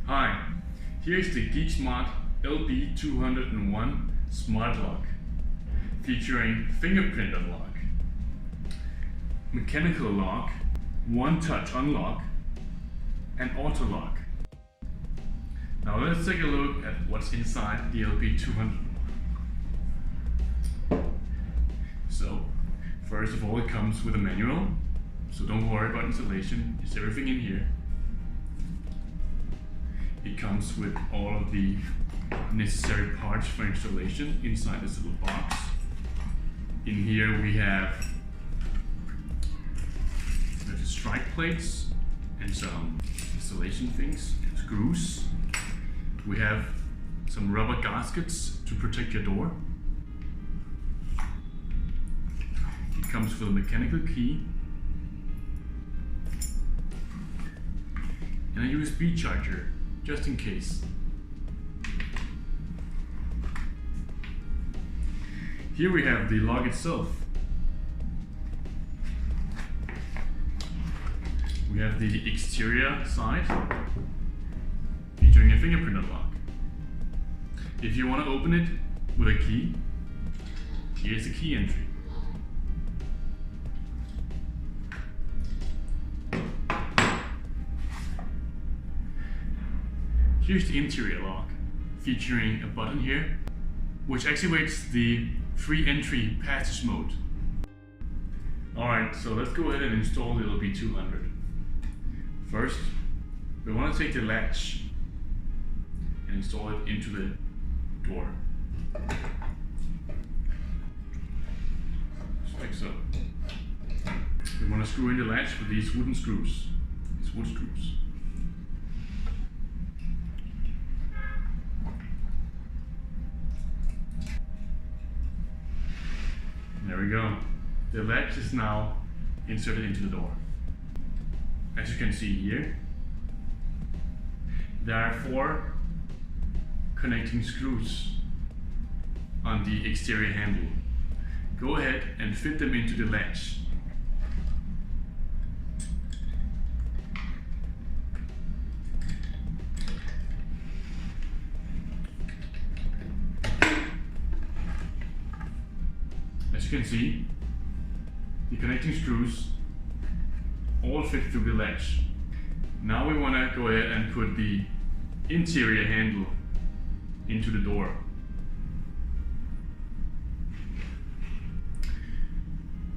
Hi, here's the GeekSmart LB201 Smart Lock featuring fingerprint unlock, mechanical lock, one-touch unlock, and auto lock. Now let's take a look at what's inside the LB201. So, first of all, it comes with a manual, so don't worry about installation, it's everything in here. It comes with all of the necessary parts for installation inside this little box. In here we have the strike plates and some installation things, screws. We have some rubber gaskets to protect your door. It comes with a mechanical key and a USB charger, just in case. Here we have the lock itself. We have the exterior side featuring a fingerprint unlock. If you want to open it with a key, here's the key entry. Here's the interior lock, featuring a button here, which activates the free entry passage mode. Alright, so let's go ahead and install the LB200. First, we want to take the latch and install it into the door. Just like so. We want to screw in the latch with these wooden screws, these wood screws. There we go. The latch is now inserted into the door. As you can see here, there are 4 connecting screws on the exterior handle. Go ahead and fit them into the latch. As you can see, the connecting screws all fit through the latch. Now we want to go ahead and put the interior handle into the door.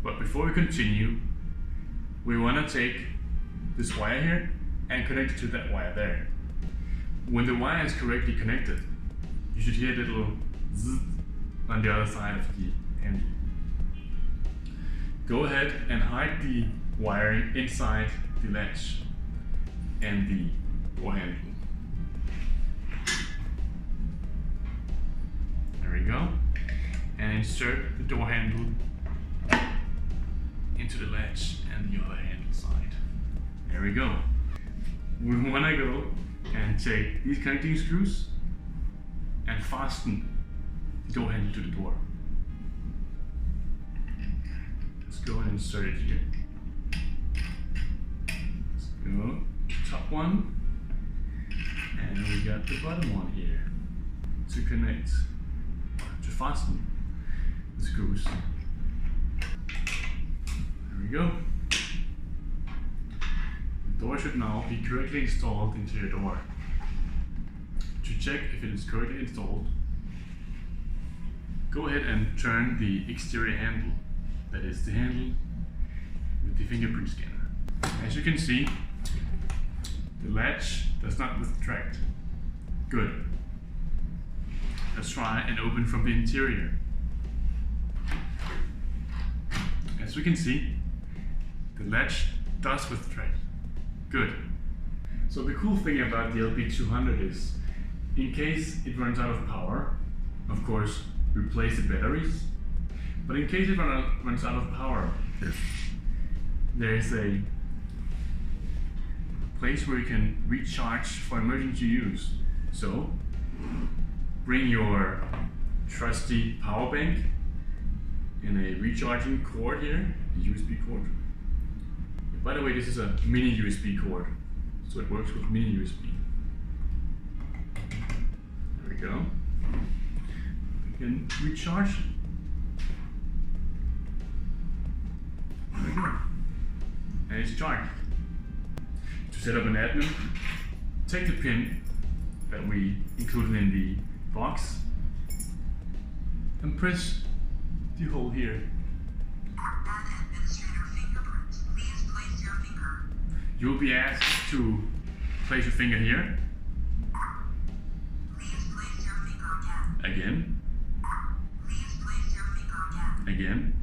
But before we continue, we want to take this wire here and connect it to that wire there. When the wire is correctly connected, you should hear a little zzz on the other side of the handle. Go ahead and hide the wiring inside the latch and the door handle. There we go. And insert the door handle into the latch and the other handle side. There we go. We want to go and take these connecting screws and fasten the door handle to the door. Let's go and insert it here. Let's go top one, and we got the bottom one here to connect, to fasten the screws. There we go. The door should now be correctly installed into your door. To check if it is correctly installed, go ahead and turn the exterior handle. That is the handle with the fingerprint scanner. As you can see, the latch does not retract. Good. Let's try and open from the interior. As we can see, the latch does retract. Good. So the cool thing about the LB200 is, in case it runs out of power, of course, replace the batteries. But in case it runs out of power, there's a place where you can recharge for emergency use. So, bring your trusty power bank and a recharging cord here, a USB cord. By the way, this is a mini USB cord, so it works with mini USB. There we go. We can recharge. There we go. And it's charged. To set up an admin, take the pin that we included in the box and press the hole here. Add administrator fingerprint. Please place your finger. You'll be asked to place your finger here. Please place your finger again. Again. Please place your finger again. Again.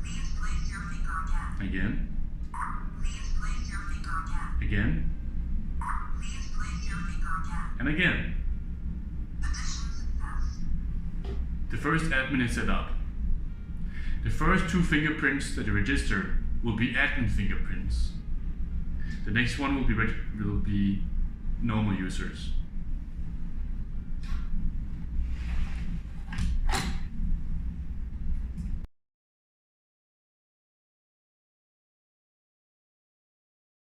Please place your finger again. Again. Please place your finger again. Again. Please place your finger again. And again. Addition success. The first admin is set up. The first 2 fingerprints that you register will be admin fingerprints. The next one will be normal users.